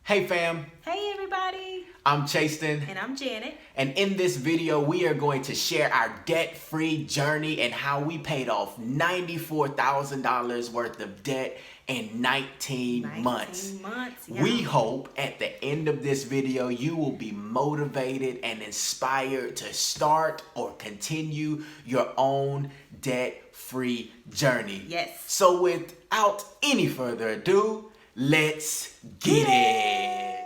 Hey fam, Hey everybody, I'm Chasten, and I'm Janet. and in this video we are going to share our debt-free journey and how we paid off $94,000 worth of debt in 19 months. 19 months, yeah. We hope at the end of this video you will be motivated and inspired to start or continue your own debt-free journey. Yes. So without any further ado, let's get it.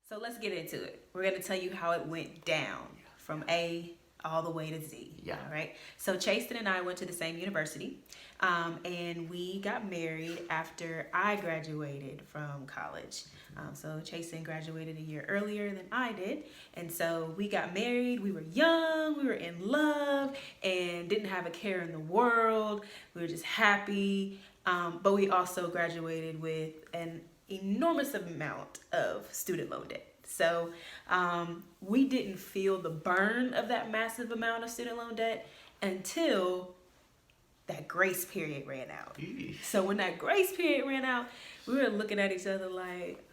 So let's get into it. We're going to tell you how it went down from A all the way to Z. Yeah. All right. So Chasten and I went to the same university, and we got married after I graduated from college. So Chasten graduated a year earlier than I did, and so we got married. We were young, we were in love, and didn't have a care in the world. We were just happy, but we also graduated with an enormous amount of student loan debt. So we didn't feel the burn of that massive amount of student loan debt until that grace period ran out. So when that grace period ran out, we were looking at each other like,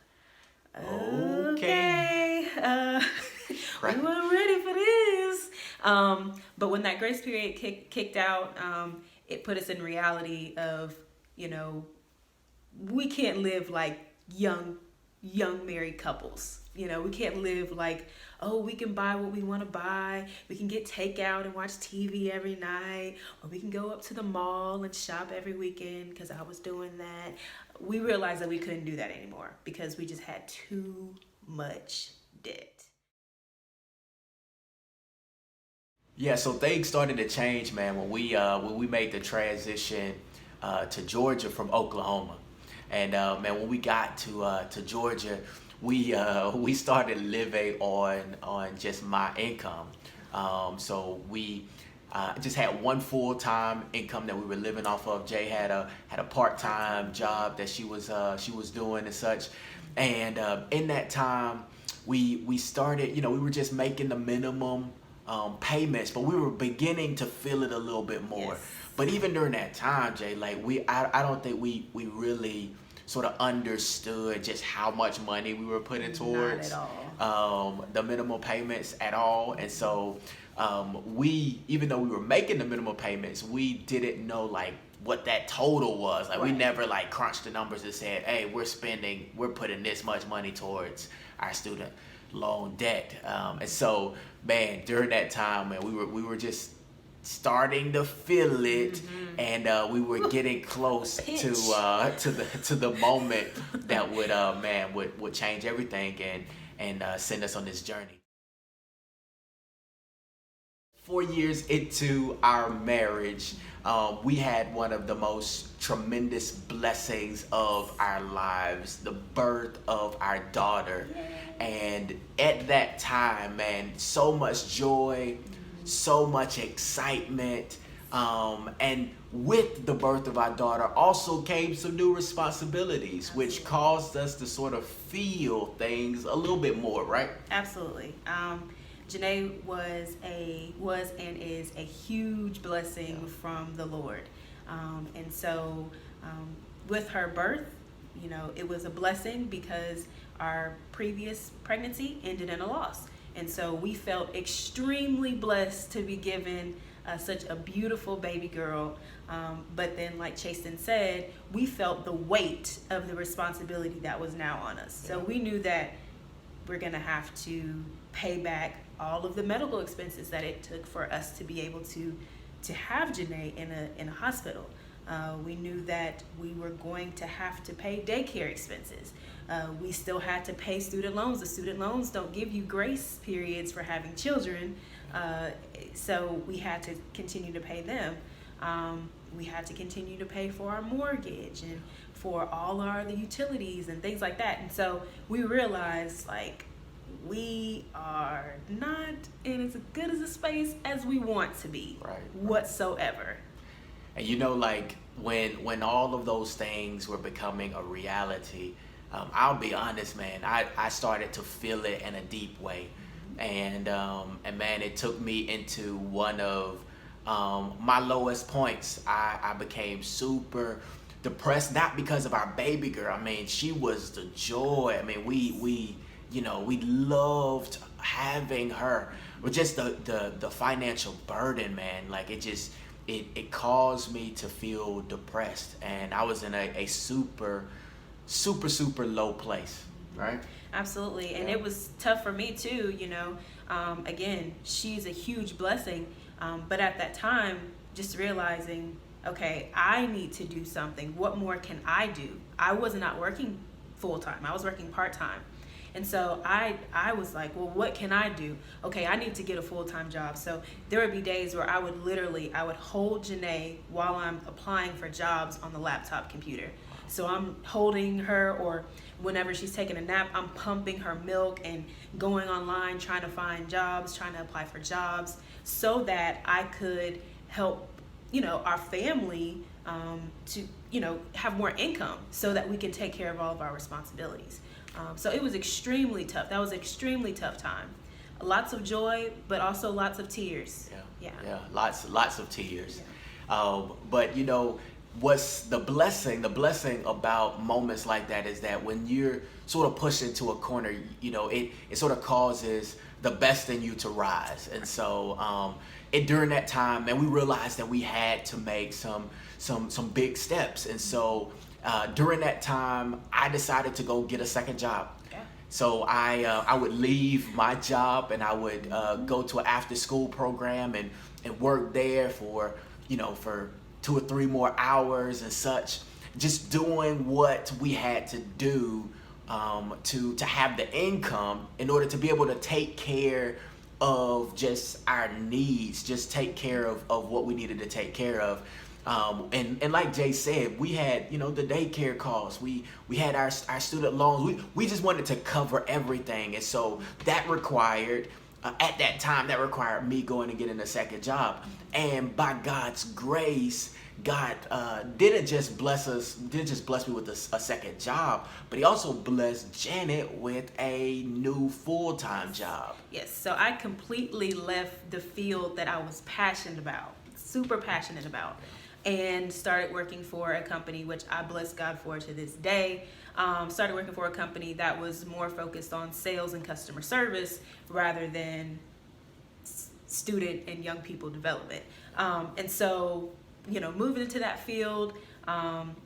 okay, Right. we weren't ready for this. But when that grace period kicked out, it put us in reality of, we can't live like young married couples. We can't live like, oh, we can buy what we want to buy. We can get takeout and watch TV every night, or we can go up to the mall and shop every weekend, because I was doing that. We realized that we couldn't do that anymore because we just had too much debt. Yeah, so things started to change, man, when we made the transition to Georgia from Oklahoma. And man, when we got to Georgia, we started living on just my income. So we just had one full-time income that we were living off of. Jay had a part-time job that she was doing and such. And in that time, we started, we were just making the minimum payments, but we were beginning to feel it a little bit more. Yes. But even during that time, Jay, like I don't think we really sort of understood just how much money we were putting towards Not at all. The minimum payments at all. And so even though we were making the minimum payments, we didn't know like what that total was. Like, we Right. never like crunched the numbers and said, hey, we're putting this much money towards our student loan debt. And so, man, during that time, man, we were just starting to feel it, and we were getting close to the moment that would change everything and send us on this journey. 4 years into our marriage, we had one of the most tremendous blessings of our lives, the birth of our daughter. And at that time, man, so much joy, so much excitement, and with the birth of our daughter also came some new responsibilities, which caused us to sort of feel things a little bit more, right? Absolutely. Janae was and is a huge blessing from the Lord. And so with her birth, it was a blessing because our previous pregnancy ended in a loss. And so we felt extremely blessed to be given such a beautiful baby girl. But then, like Chasten said, we felt the weight of the responsibility that was now on us. So we knew that we're going to have to pay back all of the medical expenses that it took for us to be able to have Janae in a hospital. We knew that we were going to have to pay daycare expenses. We still had to pay student loans. The student loans don't give you grace periods for having children, so we had to continue to pay them. We had to continue to pay for our mortgage and for all our the utilities and things like that. And so we realized, like, we are not in as good as a space as we want to be, whatsoever. And like when all of those things were becoming a reality, I'll be honest, man, I started to feel it in a deep way. And man, it took me into one of my lowest points. I became super depressed, not because of our baby girl. I mean, she was the joy. I mean, we we loved having her, but just the financial burden, man. Like it caused me to feel depressed, and I was in a super low place, right? Absolutely. And Yeah. it was tough for me too, you know. Again, she's a huge blessing. But at that time, just realizing, okay, I need to do something. What more can I do? I was not working full time. I was working part time. And so I was like, well, what can I do? Okay, I need to get a full-time job. So there would be days where I would hold Janae while I'm applying for jobs on the laptop computer. So I'm holding her, or whenever she's taking a nap, I'm pumping her milk and going online trying to find jobs, trying to apply for jobs, so that I could help, our family to, have more income, so that we can take care of all of our responsibilities. So it was extremely tough. That was an extremely tough time. Lots of joy, but also lots of tears. Yeah, lots of tears. Yeah. But what's the blessing about moments like that is that when you're sort of pushed into a corner, it sort of causes the best in you to rise. And so during that time, man, we realized that we had to make some big steps. And so during that time, I decided to go get a second job. Yeah. So I would leave my job, and I would go to an after school program and work there for 2 or 3 more hours and such, just doing what we had to do to have the income in order to be able to take care of just our needs, just take care of what we needed to take care of. And like Jay said, we had the daycare costs, we had our student loans, we just wanted to cover everything. And so that required at that time me going and getting a second job. And by God's grace, God didn't just bless me with a second job, but he also blessed Janet with a new full-time job. Yes, so I completely left the field that I was super passionate about, and started working for a company which I bless God for to this day. Started working for a company that was more focused on sales and customer service rather than student and young people development. And so, moving into that field,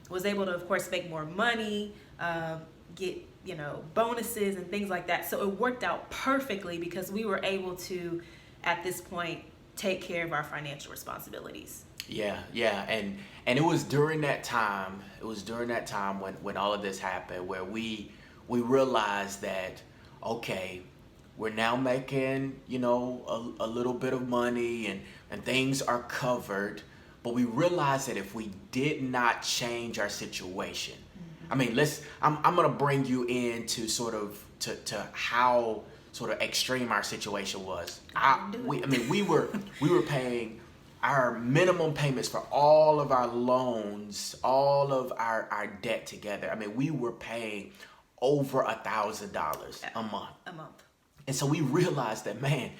was able to, of course, make more money, get, bonuses and things like that. So it worked out perfectly because we were able to, at this point, take care of our financial responsibilities. Yeah, and it was during that time. When all of this happened, where we realized that, okay, we're now making a little bit of money, and things are covered, but we realized that if we did not change our situation, I mean, I'm gonna bring you into sort of to how sort of extreme our situation was. We were paying our minimum payments for all of our loans, all of our debt together. I mean, we were paying over $1,000 a month. And so we realized that, man,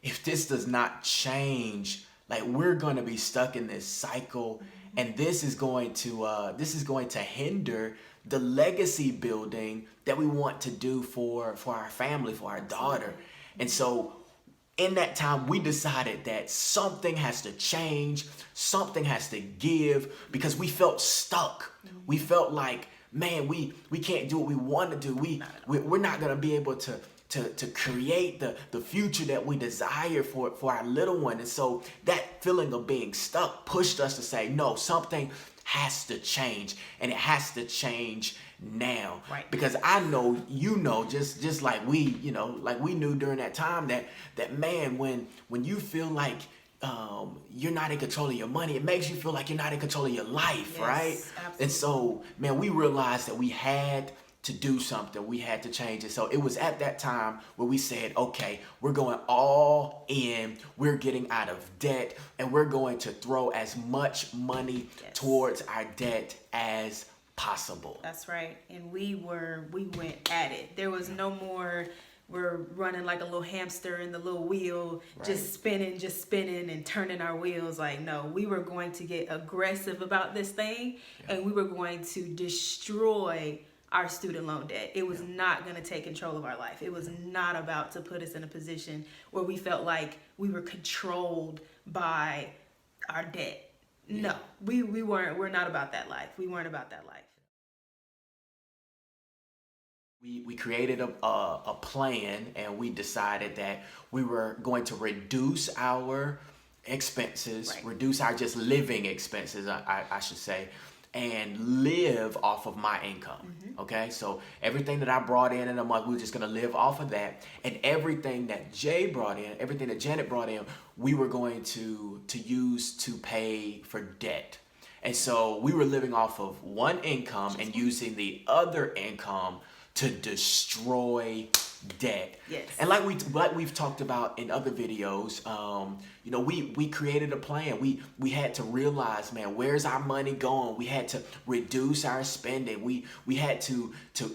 if this does not change, like, we're going to be stuck in this cycle, and this is going to hinder the legacy building that we want to do for our family, for our daughter. And so in that time, we decided that something has to change, something has to give, because we felt stuck. We felt like, man, we can't do what we want to do. We're not going to be able to create the future that we desire for our little one. And so that feeling of being stuck pushed us to say, no, something has to change, and it has to change now. Right. Because I know, just like we knew during that time that man, when you feel like you're not in control of your money, it makes you feel like you're not in control of your life. Yes, right? Absolutely. And so, man, we realized that we had to do something. We had to change it. So it was at that time where we said, okay, we're going all in. We're getting out of debt, and we're going to throw as much money towards our debt as possible. That's right. And we went at it. There was no more we're running like a little hamster in the little wheel, just spinning and turning our wheels. Like, no, we were going to get aggressive about this thing, and we were going to destroy our student loan debt. It was not going to take control of our life. It was not about to put us in a position where we felt like we were controlled by our debt. No, we weren't. We're not about that life. We weren't about that life. We created a plan, and we decided that we were going to reduce our expenses, reduce our just living expenses, I should say, and live off of my income. Okay, so everything that I brought in a month, we were just gonna live off of that, and everything that Jay brought in, everything that Janet brought in, we were going to use to pay for debt. And so we were living off of one income and using the other income to destroy debt. Yes. And like we've talked about in other videos, you know, we created a plan. We had to realize, man, where's our money going? We had to reduce our spending. We had to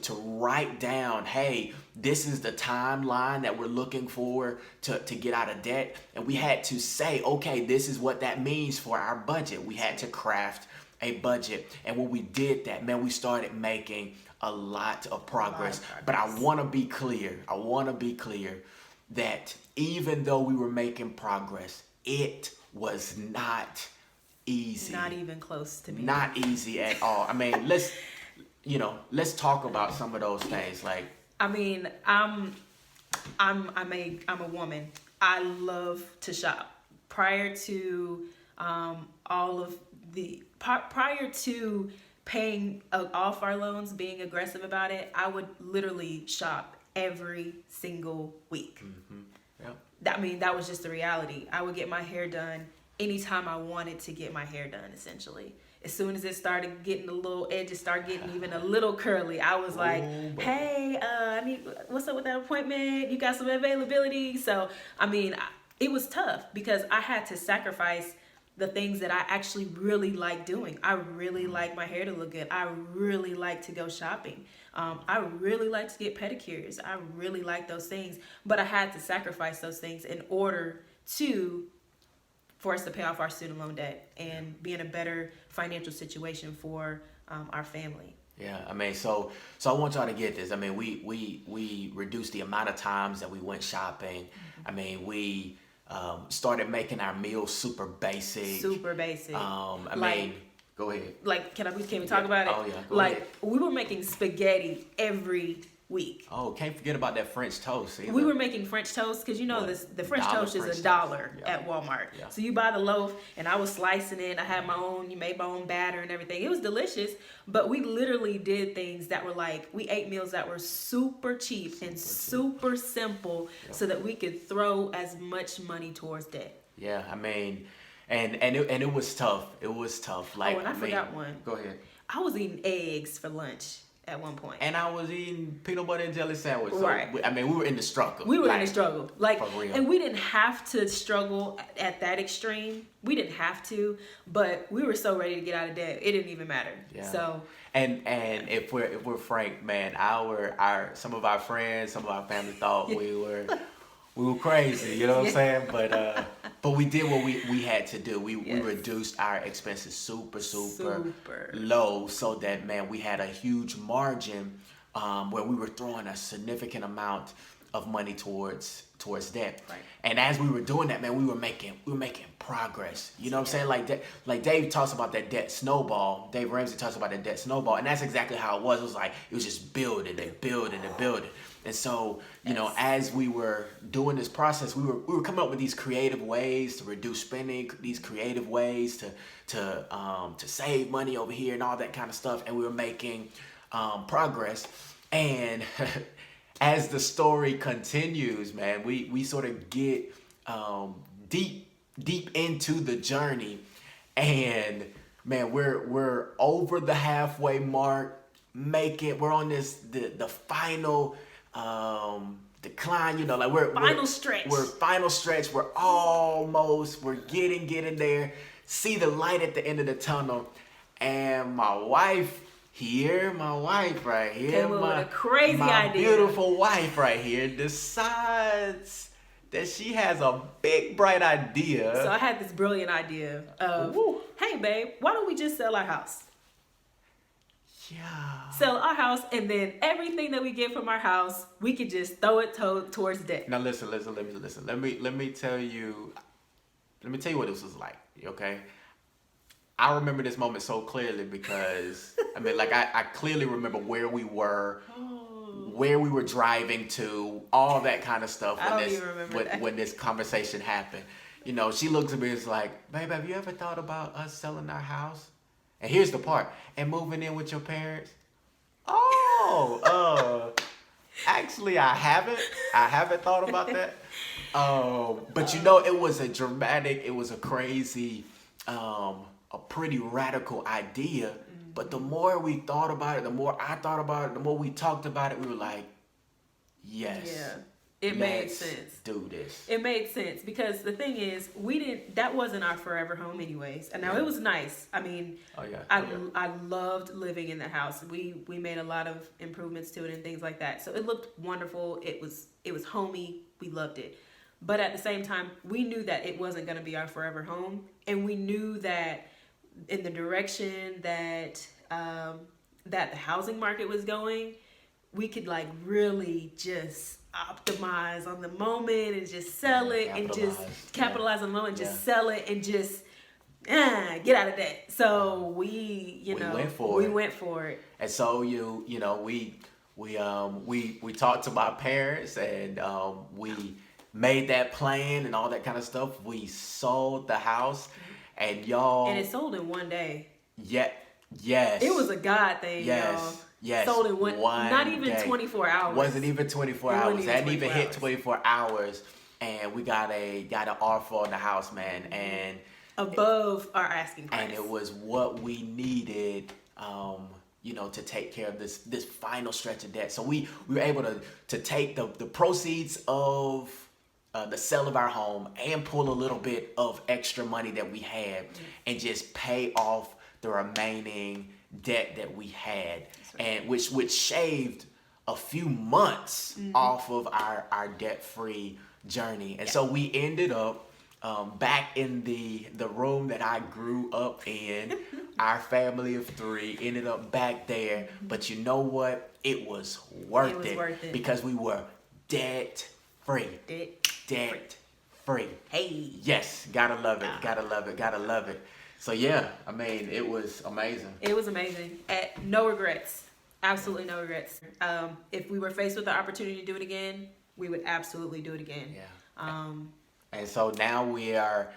write down, hey, this is the timeline that we're looking for to get out of debt. And we had to say, okay, this is what that means for our budget. We had to craft a budget. And when we did that, man, we started making a lot of progress. But I want to be clear. That even though we were making progress, it was not easy. Not even close to being. Not easy at all. I mean, let's talk about some of those things. Like, I mean, I'm a woman. I love to shop. Prior to prior to paying off our loans, being aggressive about it, I would literally shop every single week. I mean, that was just the reality. I would get my hair done anytime I wanted to get my hair done, essentially. As soon as it started getting the little edges, start getting even a little curly, I was like, hey, what's up with that appointment? You got some availability? So, I mean, it was tough because I had to sacrifice the things that I actually really like doing. I really like my hair to look good. I really like to go shopping. I really like to get pedicures. I really like those things. But I had to sacrifice those things in order for us to pay off our student loan debt and be in a better financial situation for our family. Yeah, I mean, so I want y'all to get this. I mean, we reduced the amount of times that we went shopping. I mean, we started making our meals super basic. I mean, go ahead. Like, can we talk about it? Oh yeah, go ahead. We were making spaghetti every week. Oh, can't forget about that French toast either. We were making French toast because the French toast is $1 at Walmart. Yeah. So you buy the loaf, and I was slicing it. I had you made my own batter and everything. It was delicious, but we literally did things that were like, we ate meals that were super cheap and super simple so that we could throw as much money towards debt. Yeah, I mean, and it was tough. It was tough. Like, and I forgot one. Go ahead. I was eating eggs for lunch at one point. And I was eating peanut butter and jelly sandwich. So, right. I mean, we were in the struggle. Like, for real. And we didn't have to struggle at that extreme. We didn't have to, but we were so ready to get out of debt. It didn't even matter. Yeah. So. And if we're frank, man, some of our friends, some of our family thought we were crazy. You know what I'm saying? But we did what we had to do. We reduced our expenses super low so that, man, we had a huge margin where we were throwing a significant amount of money towards debt. Right. And as we were doing that, man, we were making progress. You know what I'm saying? Like Dave talks about that debt snowball. Dave Ramsey talks about that debt snowball, and that's exactly how it was. It was like it was just building and building and building. And so, you know, as we were doing this process, we were coming up with these creative ways to reduce spending, these creative ways to save money over here and all that kind of stuff. And we were making progress. And as the story continues, man, we sort of get deep into the journey, and man, we're over the halfway mark. We're on the final decline, you know, like we're final stretch. We're getting there. See the light at the end of the tunnel, and my wife here my wife right here, Came up with a crazy my idea. beautiful wife right here decides that she has a big bright idea. So I had this brilliant idea of, Woo. hey babe, why don't we just sell our house? Yeah. Sell our house, and then everything that we get from our house, we could just throw it towards debt. Now listen. Let me tell you what this was like. Okay. I remember this moment so clearly because I mean, like I clearly remember where we were, where we were driving to, all that kind of stuff when this conversation happened. You know, she looks at me and is like, babe, have you ever thought about us selling our house? And here's the part, and moving in with your parents? Actually I haven't thought about that. But you know, it was a crazy, a pretty radical idea. But the more we thought about it, the more I thought about it, the more we talked about it, we were like, yes. Yeah. It made sense. Do this. It made sense because the thing is, that wasn't our forever home anyways. And now it was nice. I mean, I loved living in the house. We made a lot of improvements to it and things like that. So it looked wonderful. It was homey. We loved it. But at the same time, we knew that it wasn't going to be our forever home. And we knew that in the direction that that the housing market was going, we could like really just optimize on the moment and just sell it and just capitalize on the moment and just sell it and just get out of debt. So we went for it. And so we talked to my parents and we made that plan and all that kind of stuff. We sold the house and y'all. And it sold in one day. Yes. It was a God thing, y'all. Yes. Sold in one not even day. 24 hours. Wasn't even 24 hours. It hadn't even hit 24 hours. And we got an offer on the house, man. And above our asking price. And it was what we needed, to take care of this final stretch of debt. So we were able to take the proceeds of the sale of our home and pull a little bit of extra money that we had and just pay off the remaining debt that we had, and which shaved a few months off of our debt-free journey. And so we ended up back in the room that I grew up in. Our family of 3 ended up back there. But you know what? It was worth it because we were debt-free. Debt-free. Hey. Yes, gotta love it. So yeah, I mean, it was amazing. It was amazing. No regrets. Absolutely no regrets. If we were faced with the opportunity to do it again, we would absolutely do it again. Yeah. And so now we are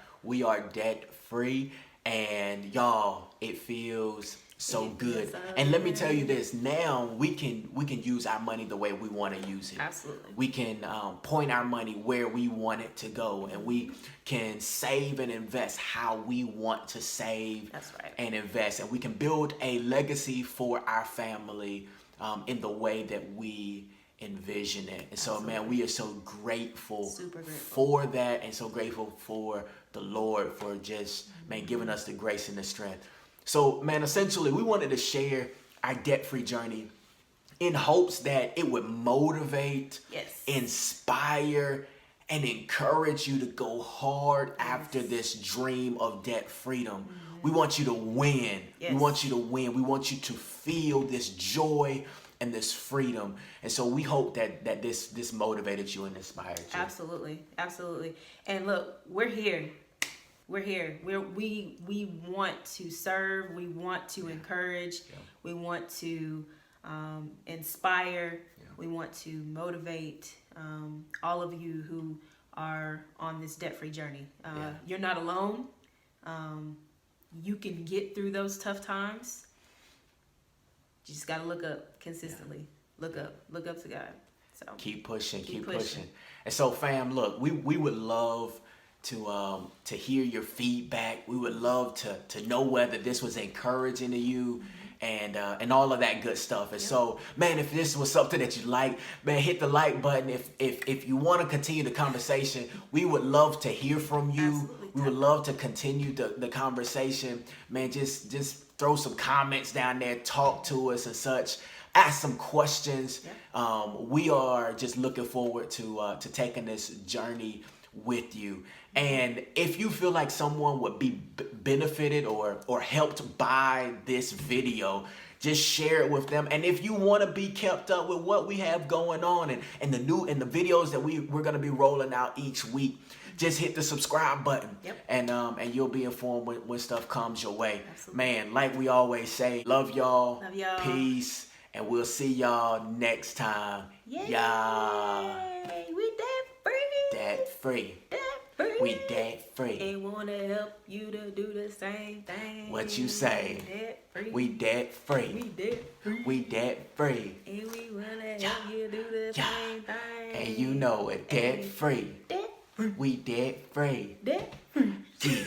debt free, and y'all, it feels so good. And let me tell you this: now we can use our money the way we want to use it. Absolutely. We can point our money where we want it to go, and we can save and invest how we want to save. That's right. And invest, and we can build a legacy for our family in the way that we envision it. And so, Absolutely. man, we are so grateful, Super grateful for that, and so grateful for the Lord for just man giving us the grace and the strength. So, man, essentially, we wanted to share our debt-free journey in hopes that it would motivate, inspire, and encourage you to go hard after this dream of debt freedom. We want you to win. We want you to win. We want you to feel this joy and this freedom. And so we hope that this motivated you and inspired you. Absolutely. And look, we're here. We want to serve. We want to encourage. We want to inspire. We want to motivate all of you who are on this debt-free journey. You're not alone. You can get through those tough times. You just got to look up consistently. Look up to God. So keep pushing. And so, fam, look, we would love to hear your feedback. We would love to know whether this was encouraging to you and all of that good stuff. And so, man, if this was something that you like, man, hit the like button. If you want to continue the conversation, we would love to hear from you. Absolutely. We would love to continue the conversation. Man, just throw some comments down there, talk to us and such, ask some questions. We are just looking forward to taking this journey with you. And if you feel like someone would be benefited or helped by this video, just share it with them. And if you want to be kept up with what we have going on and the videos that we're going to be rolling out each week, just hit the subscribe button. And you'll be informed when stuff comes your way. Absolutely. Man, like we always say, love y'all. Love y'all. Peace. And we'll see y'all next time. Yay. Yeah. We debt free. Debt free. Debt free. We debt free. And wanna help you to do the same thing. What you say? Debt free. We debt free. We debt free. We debt free. And we wanna help you do the same thing. And you know it, debt free. Debt free. We debt free. Debt free. Yeah.